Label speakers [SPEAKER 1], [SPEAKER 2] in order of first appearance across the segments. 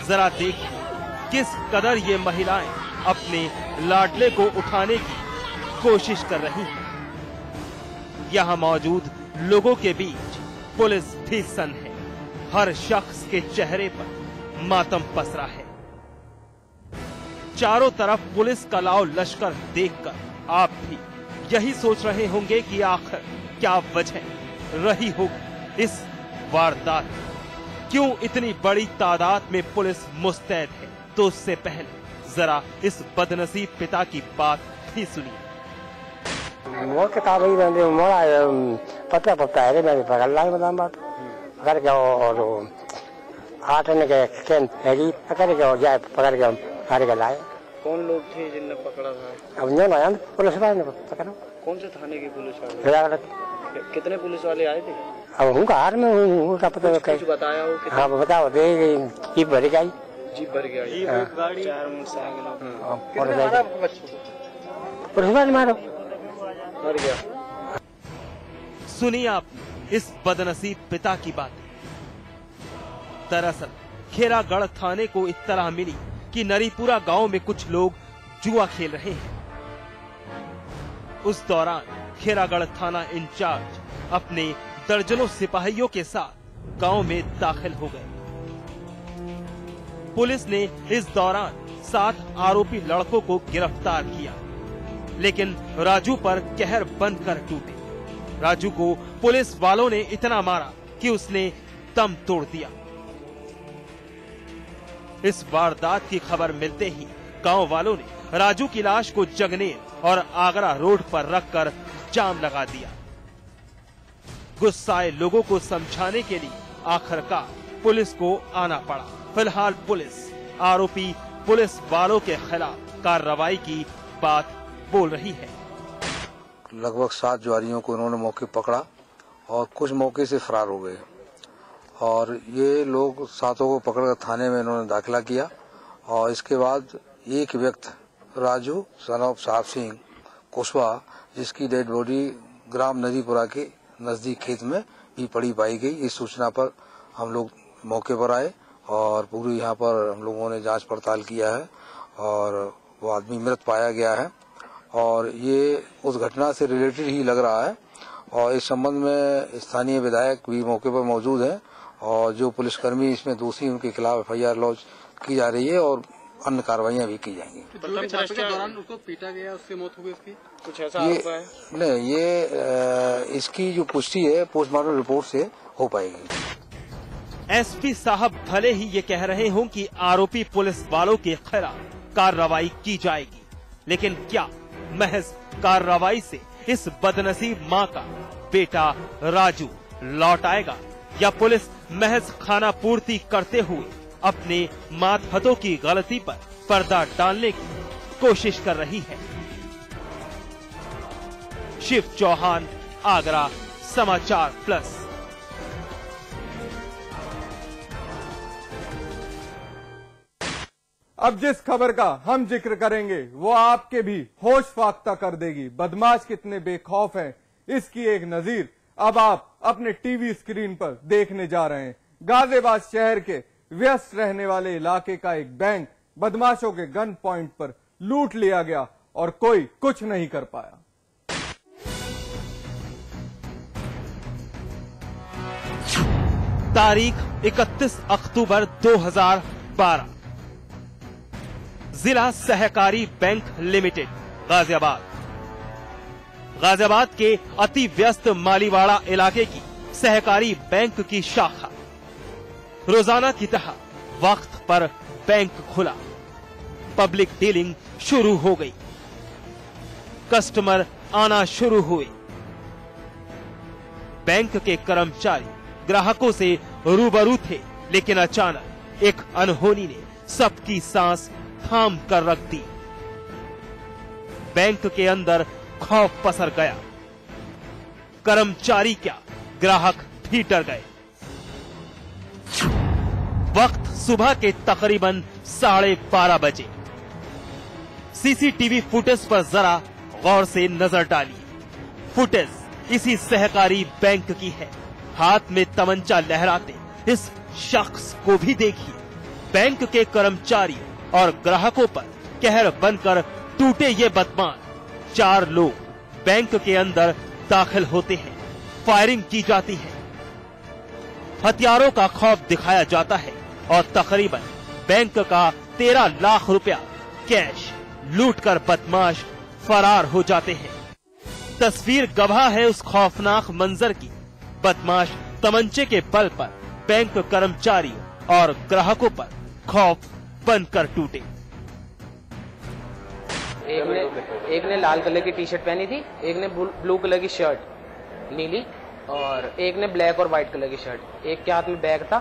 [SPEAKER 1] जरा देखिए किस कदर ये महिलाएं अपने लाडले को उठाने की कोशिश कर रही हैं। यहाँ मौजूद लोगों के बीच पुलिस भी सन्न है। हर शख्स के चेहरे पर मातम पसरा है। चारों तरफ पुलिस का लाव लश्कर देखकर आप भी यही सोच रहे होंगे कि आखिर क्या वजह रही होगी इस वारदात की? क्यों इतनी बड़ी तादाद में पुलिस मुस्तैद है? तो उससे पहले जरा इस बदनसीब पिता की बात भी सुनिए।
[SPEAKER 2] वो किताब ही रहने मोड़ा पता पता है मैं पकड़ लाई बदाम बात पकड़ के और आटने के केन हैगी पकड़ के और जाए पकड़ के गाड़ी के लाए।
[SPEAKER 3] कौन लोग थे जिनने पकड़ा था?
[SPEAKER 2] अब न्यों आया पुलिस वाले ने पकड़ा।
[SPEAKER 3] कौन से थाने के पुलिस वाले? कितने पुलिस वाले आए थे?
[SPEAKER 2] अब उनका हार में उनका पता
[SPEAKER 3] कुछ बताया हो?
[SPEAKER 2] हाँ बताओ दे जीप भर गई।
[SPEAKER 3] जीप भर गया गाड़ी 4 मोटरसाइकिल
[SPEAKER 2] पुलिस वाले मारो
[SPEAKER 3] मर गया।
[SPEAKER 1] सुनिए आप इस बदनसीब पिता की बात। दरअसल खेरागढ़ थाने को इत्तला मिली कि नरीपुरा गांव में कुछ लोग जुआ खेल रहे हैं। उस दौरान खेरागढ़ थाना इंचार्ज अपने दर्जनों सिपाहियों के साथ गांव में दाखिल हो गए। पुलिस ने इस दौरान 7 आरोपी लड़कों को गिरफ्तार किया, लेकिन राजू पर कहर बनकर टूटे। राजू को पुलिस वालों ने इतना मारा कि उसने दम तोड़ दिया। इस वारदात की खबर मिलते ही गांव वालों ने राजू की लाश को जगनेर और आगरा रोड पर रखकर जाम लगा दिया। गुस्साए लोगों को समझाने के लिए आखिरकार पुलिस को आना पड़ा। फिलहाल पुलिस आरोपी पुलिस वालों के खिलाफ कार्रवाई की बात बोल रही है।
[SPEAKER 4] लगभग 7 जुआरियों को उन्होंने मौके पकड़ा और कुछ मौके से फरार हो गए और ये लोग 7 को पकड़कर थाने में इन्होंने दाखिला किया। और इसके बाद एक व्यक्ति राजू सन ऑफ साहब सिंह कुशवाहा, जिसकी डेड बॉडी ग्राम नदीपुरा के नजदीक खेत में भी पड़ी पाई गई। इस सूचना पर हम लोग मौके पर आए और पूरी यहाँ पर हम लोगों ने जांच पड़ताल किया है और वो आदमी मृत पाया गया है और ये उस घटना से रिलेटेड ही लग रहा है। और इस संबंध में स्थानीय विधायक भी मौके पर मौजूद हैं और जो पुलिसकर्मी इसमें दोषी उनके खिलाफ FIR लॉन्च की जा रही है और अन्य कार्रवाइयां भी की जाएंगी।
[SPEAKER 3] के दौरान उसको पीटा गया, उसकी मौत हो गई, उसकी कुछ ऐसा आरोप है?
[SPEAKER 4] नहीं, ये इसकी जो पुष्टि है पोस्टमार्टम रिपोर्ट से हो पाएगी।
[SPEAKER 1] SP साहब भले ही ये कह रहे हों कि आरोपी पुलिस वालों के खिलाफ कार्रवाई की जाएगी, लेकिन क्या महज कार्रवाई से इस बदनसीब मां का बेटा राजू लौट आएगा या पुलिस महज खाना पूर्ति करते हुए अपने मातहतों की गलती पर पर्दा डालने की कोशिश कर रही है? शिव चौहान, आगरा समाचार प्लस।
[SPEAKER 5] अब जिस खबर का हम जिक्र करेंगे वो आपके भी होश फाख्ता कर देगी। बदमाश कितने बेखौफ हैं, इसकी एक नजीर अब आप अपने टीवी स्क्रीन पर देखने जा रहे हैं। गाजियाबाद शहर के व्यस्त रहने वाले इलाके का एक बैंक बदमाशों के गन पॉइंट पर लूट लिया गया और कोई कुछ नहीं कर पाया।
[SPEAKER 1] तारीख 31 अक्टूबर 2012, जिला सहकारी बैंक लिमिटेड गाजियाबाद के अति व्यस्त मालीवाड़ा इलाके की सहकारी बैंक की शाखा। रोजाना की तरह वक्त पर बैंक खुला, पब्लिक डीलिंग शुरू हो गई, कस्टमर आना शुरू हुए। बैंक के कर्मचारी ग्राहकों से रूबरू थे, लेकिन अचानक एक अनहोनी ने सबकी सांस थाम कर रख दी। बैंक के अंदर खौफ पसर गया। कर्मचारी क्या, ग्राहक भी डर गए। वक्त सुबह के तकरीबन 12:30 बजे। सीसीटीवी फुटेज पर जरा गौर से नजर डालिए। फुटेज इसी सहकारी बैंक की है। हाथ में तमंचा लहराते इस शख्स को भी देखिए। बैंक के कर्मचारियों और ग्राहकों पर कहर बनकर टूटे ये बदमाश। 4 लोग बैंक के अंदर दाखिल होते हैं, फायरिंग की जाती है, हथियारों का खौफ दिखाया जाता है और तकरीबन बैंक का 13 लाख रुपया कैश लूटकर बदमाश फरार हो जाते हैं। तस्वीर गवाह है उस खौफनाक मंजर की। बदमाश तमंचे के बल पर बैंक कर्मचारियों और ग्राहकों पर खौफ बनकर टूटे।
[SPEAKER 6] एक ने लाल कलर की टी शर्ट पहनी थी, एक ने ब्लू कलर की शर्ट नीली, और एक ने ब्लैक और व्हाइट कलर की शर्ट। एक के हाथ में बैग था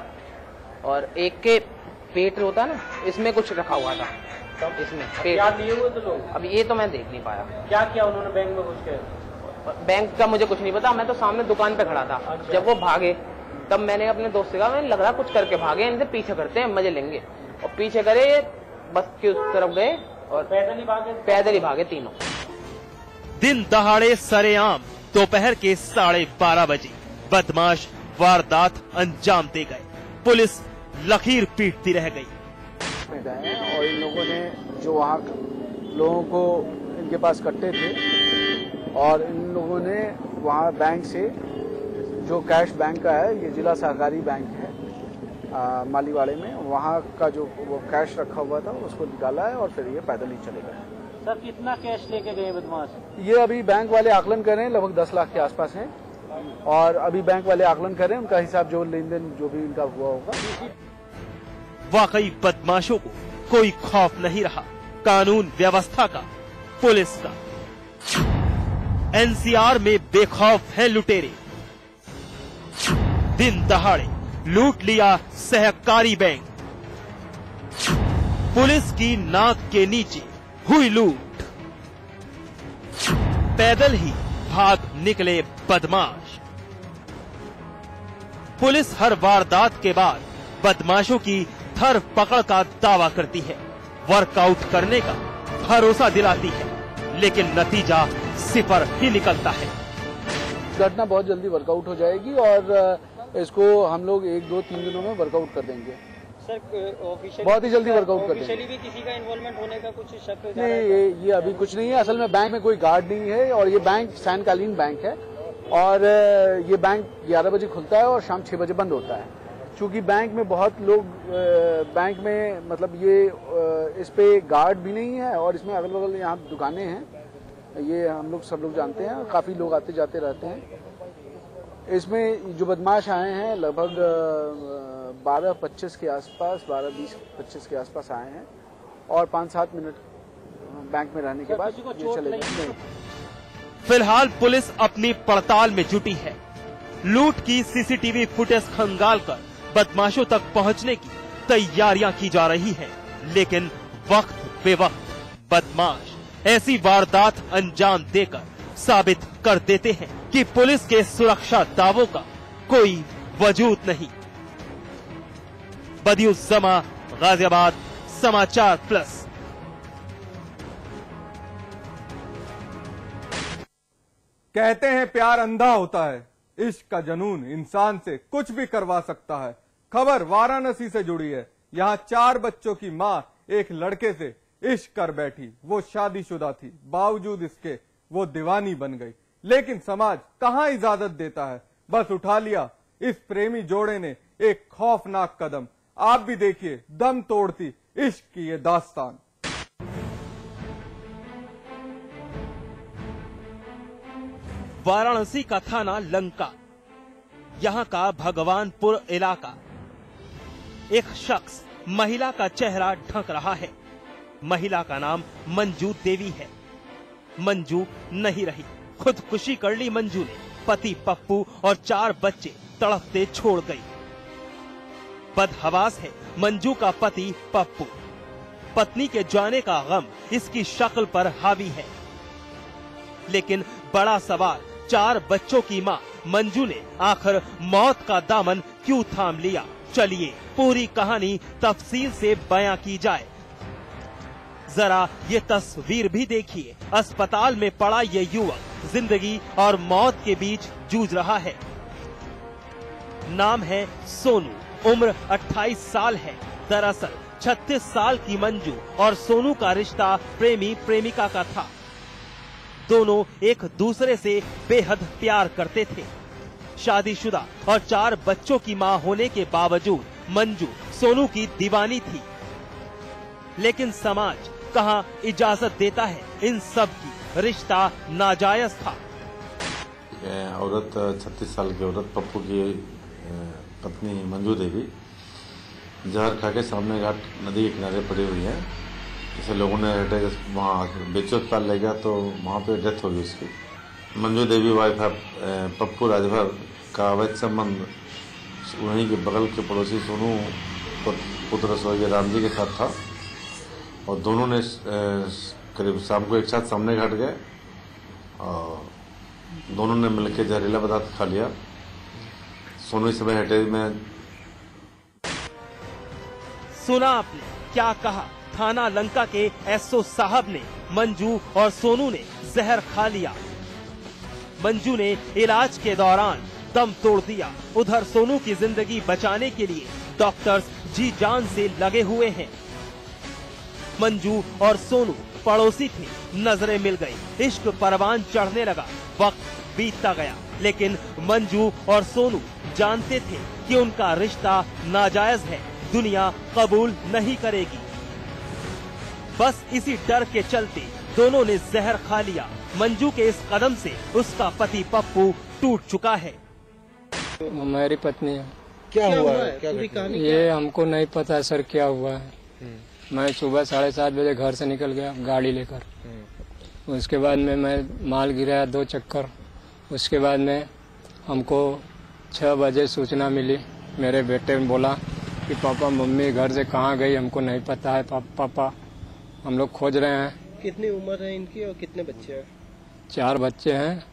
[SPEAKER 6] और एक के पेट होता है ना, इसमें कुछ रखा हुआ था। इसमें पेट क्या लिए हुए थे लोग? अब ये तो मैं देख नहीं पाया। क्या किया उन्होंने बैंक में घुस के? बैंक का मुझे कुछ नहीं पता, मैं तो सामने दुकान पे खड़ा था। अच्छा। जब वो भागे तब मैंने अपने दोस्त से कहा, मैंने लग रहा कुछ करके भागे, इनसे पीछे करते हैं, मजे लेंगे। और पीछे करे, बस के उस तरफ गए और पैदल ही भागे तीनों।
[SPEAKER 1] दिन दहाड़े सरेआम दोपहर के 12:30 बजे बदमाश वारदात अंजाम दे गए। पुलिस लकीर पीटती रह गई।
[SPEAKER 7] और इन लोगों ने जो वहाँ लोगों को इनके पास कट्टे थे और इन लोगों ने वहाँ बैंक से जो कैश बैंक का है, ये जिला सहकारी बैंक है मालीवाड़े में, वहाँ का जो वो कैश रखा हुआ था उसको निकाला है और फिर ये पैदल ही चले गए।
[SPEAKER 8] सर कितना कैश लेके गए बदमाश?
[SPEAKER 7] ये अभी बैंक वाले आकलन कर रहे हैं, लगभग 10 लाख के आसपास है। और अभी बैंक वाले आकलन कर रहे हैं, उनका हिसाब जो लेन देन जो भी इनका हुआ होगा।
[SPEAKER 1] वाकई बदमाशों को कोई खौफ नहीं रहा, कानून व्यवस्था का, पुलिस का। एनसीआर में बेखौफ है लुटेरे। दिन दहाड़े लूट लिया सहकारी बैंक। पुलिस की नाक के नीचे हुई लूट। पैदल ही भाग निकले बदमाश। पुलिस हर वारदात के बाद बदमाशों की धर पकड़ का दावा करती है, वर्कआउट करने का भरोसा दिलाती है, लेकिन नतीजा सिफर ही निकलता है।
[SPEAKER 7] घटना बहुत जल्दी वर्कआउट हो जाएगी और इसको हम लोग 1, 2, 3 दिनों में वर्कआउट कर देंगे।
[SPEAKER 8] सर ऑफिशियली
[SPEAKER 7] बहुत ही जल्दी वर्कआउट कर देंगे।
[SPEAKER 8] ऑफिशियली भी किसी का इन्वॉल्वमेंट होने का कुछ शक
[SPEAKER 7] नहीं, ये अभी कुछ नहीं है। असल में बैंक में कोई गार्ड नहीं है और ये बैंक सायंकालीन बैंक है और ये बैंक 11 बजे खुलता है और शाम 6 बजे बंद होता है। चूंकि बैंक में बहुत लोग बैंक में मतलब ये इस पे गार्ड भी नहीं है और इसमें अगल बगल यहाँ दुकानें हैं, ये हम लोग सब लोग जानते हैं, काफी लोग आते जाते रहते हैं। इसमें जो बदमाश आए हैं लगभग 12:25 के आसपास, 12:20-25 के आसपास आए हैं और 5-7 मिनट बैंक में रहने के बाद ये चले गए।
[SPEAKER 1] फिलहाल पुलिस अपनी पड़ताल में जुटी है। लूट की सीसीटीवी फुटेज खंगालकर बदमाशों तक पहुंचने की तैयारियां की जा रही हैं, लेकिन वक्त बेवक्त बदमाश ऐसी वारदात अंजाम देकर साबित कर देते हैं कि पुलिस के सुरक्षा दावों का कोई वजूद नहीं। बदियुज्जमा, गाजियाबाद, समाचार प्लस।
[SPEAKER 5] कहते हैं प्यार अंधा होता है, इश्क का जनून इंसान से कुछ भी करवा सकता है। खबर वाराणसी से जुड़ी है। यहाँ 4 बच्चों की मां एक लड़के से इश्क कर बैठी। वो शादीशुदा थी, बावजूद इसके वो दीवानी बन गई। लेकिन समाज कहां इजाजत देता है, बस उठा लिया इस प्रेमी जोड़े ने एक खौफनाक कदम। आप भी देखिए दम तोड़ती इश्क की ये दास्तान।
[SPEAKER 1] वाराणसी का थाना लंका, यहाँ का भगवानपुर इलाका। एक शख्स महिला का चेहरा ढक रहा है। महिला का नाम मंजू देवी है। मंजू नहीं रही, खुदकुशी कर ली मंजू ने। पति पप्पू और 4 बच्चे तड़पते छोड़ गई। बदहवास है मंजू का पति पप्पू। पत्नी के जाने का गम इसकी शक्ल पर हावी है। लेकिन बड़ा सवाल, 4 बच्चों की मां मंजू ने आखिर मौत का दामन क्यों थाम लिया? चलिए पूरी कहानी तफसील से बयां की जाए। जरा ये तस्वीर भी देखिए। अस्पताल में पड़ा ये युवक जिंदगी और मौत के बीच जूझ रहा है। नाम है सोनू, उम्र 28 साल है। दरअसल 36 साल की मंजू और सोनू का रिश्ता प्रेमी प्रेमिका का था। दोनों एक दूसरे से बेहद प्यार करते थे। शादीशुदा और 4 बच्चों की मां होने के बावजूद मंजू सोनू की दीवानी थी। लेकिन समाज कहां इजाजत देता है इन सब की। रिश्ता नाजायज था।
[SPEAKER 9] औरत 36 साल की औरत पप्पू की पत्नी मंजू देवी जहर खा के सामने घाट नदी के किनारे पड़ी हुई है। जैसे लोगों ने वहाँ बेचो अस्पताल ले गया तो वहाँ पे डेथ हो गई उसकी। मंजू देवी वाइफ है पप्पू राजभर का अवैध संबंध वहीं के बगल के पड़ोसी सोनू पुत्र स्वर्गीय राम जी के साथ था और दोनों ने करीब शाम को एक साथ सामने घाट गए और दोनों ने मिलकर जहरीला पदार्थ खा लिया। सोनू इस समय हेटेज में।
[SPEAKER 1] सुना आपने क्या कहा। थाना लंका के एसओ साहब ने मंजू और सोनू ने जहर खा लिया। मंजू ने इलाज के दौरान दम तोड़ दिया। उधर सोनू की जिंदगी बचाने के लिए डॉक्टर्स जी जान से लगे हुए हैं। मंजू और सोनू पड़ोसी थे, नजरें मिल गई, इश्क परवान चढ़ने लगा, वक्त बीतता गया। लेकिन मंजू और सोनू जानते थे कि उनका रिश्ता नाजायज है, दुनिया कबूल नहीं करेगी। बस इसी डर के चलते दोनों ने जहर खा लिया। मंजू के इस कदम से उसका पति पप्पू टूट चुका है।
[SPEAKER 2] मेरी पत्नी है।
[SPEAKER 3] क्या हुआ है?
[SPEAKER 2] ये हमको नहीं पता सर क्या हुआ है। मैं सुबह 7:30 बजे घर से निकल गया गाड़ी लेकर। उसके बाद में मैं माल गिराया 2 चक्कर। उसके बाद में हमको 6 बजे सूचना मिली। मेरे बेटे ने बोला कि पापा मम्मी घर से कहाँ गई हमको नहीं पता है पापा हम लोग खोज रहे हैं।
[SPEAKER 3] कितनी उम्र है इनकी और कितने बच्चे हैं?
[SPEAKER 2] 4 बच्चे हैं,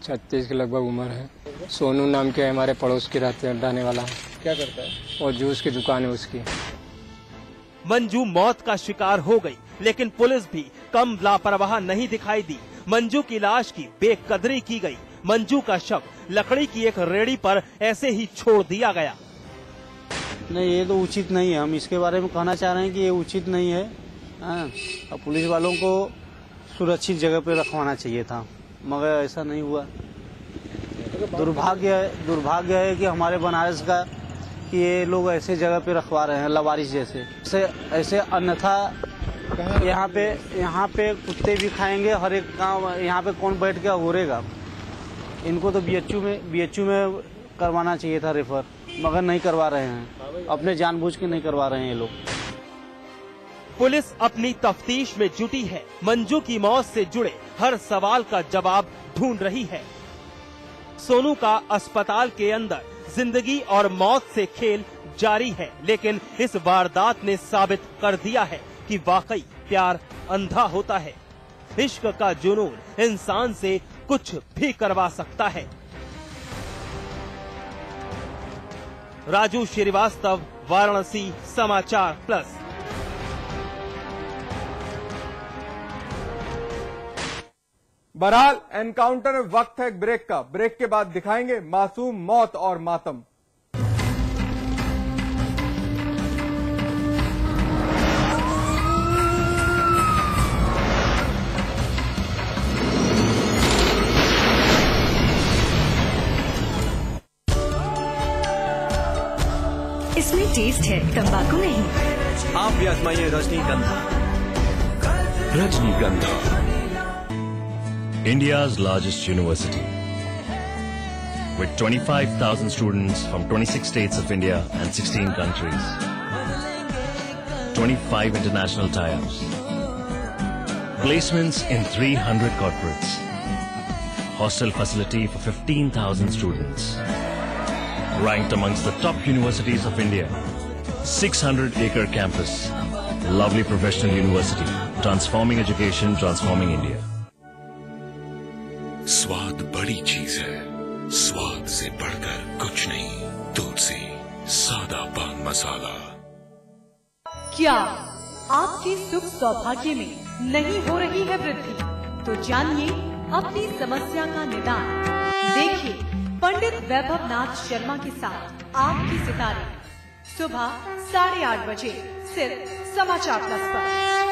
[SPEAKER 2] 36 के लगभग उम्र है। सोनू नाम के हमारे पड़ोस के रहते हैं, डाने वाला है।
[SPEAKER 3] क्या करता है?
[SPEAKER 2] और जूस की दुकान है उसकी।
[SPEAKER 1] मंजू मौत का शिकार हो गई, लेकिन पुलिस भी कम लापरवाह नहीं दिखाई दी। मंजू की लाश की बेकदरी की गई। मंजू का शव लकड़ी की एक रेड़ी पर ऐसे ही छोड़ दिया गया।
[SPEAKER 8] नहीं, ये तो उचित नहीं है। हम इसके बारे में कहना चाह रहे हैं कि ये उचित नहीं है। और पुलिस वालों को सुरक्षित जगह पे रखवाना चाहिए था, मगर ऐसा नहीं हुआ। दुर्भाग्य है कि हमारे बनारस का कि ये लोग ऐसे जगह पे रखवा रहे हैं लवारिस जैसे। ऐसे अन्यथा यहाँ पे कुत्ते भी खाएंगे। हर एक काम यहाँ पे कौन बैठ के घूरेगा। इनको तो बीएचयू में करवाना चाहिए था रेफर, मगर नहीं करवा रहे हैं। अपने जानबूझ के नहीं करवा रहे हैं ये लोग।
[SPEAKER 1] पुलिस अपनी तफ्तीश में जुटी है। मंजू की मौत से जुड़े हर सवाल का जवाब ढूंढ रही है। सोनू का अस्पताल के अंदर जिंदगी और मौत से खेल जारी है, लेकिन इस वारदात ने साबित कर दिया है कि वाकई प्यार अंधा होता है। इश्क का जुनून इंसान से कुछ भी करवा सकता है। राजू श्रीवास्तव, वाराणसी समाचार प्लस।
[SPEAKER 5] बहरहाल एनकाउंटर में वक्त है ब्रेक का। ब्रेक के बाद दिखाएंगे मासूम मौत और मातम।
[SPEAKER 10] इसमें टेस्ट है, तंबाकू नहीं।
[SPEAKER 11] आप भी आजमाइए रजनीगंधा। रजनीगंधा, India's largest university, with 25,000 students from 26 states of India and 16 countries, 25 international tie-ups, placements in 300 corporates, hostel facility for 15,000 students, ranked amongst the top universities of India, 600-acre campus, lovely professional university, transforming education, transforming India.
[SPEAKER 12] स्वाद बड़ी चीज है, स्वाद से बढ़कर कुछ नहीं। दूध से सादा पान मसाला।
[SPEAKER 10] क्या आपके सुख सौभाग्य में नहीं हो रही है वृद्धि? तो जानिए अपनी समस्या का निदान। देखिए पंडित वैभव नाथ शर्मा के साथ आपके सितारे सुबह 8:30 बजे सिर्फ समाचार प्लस पर।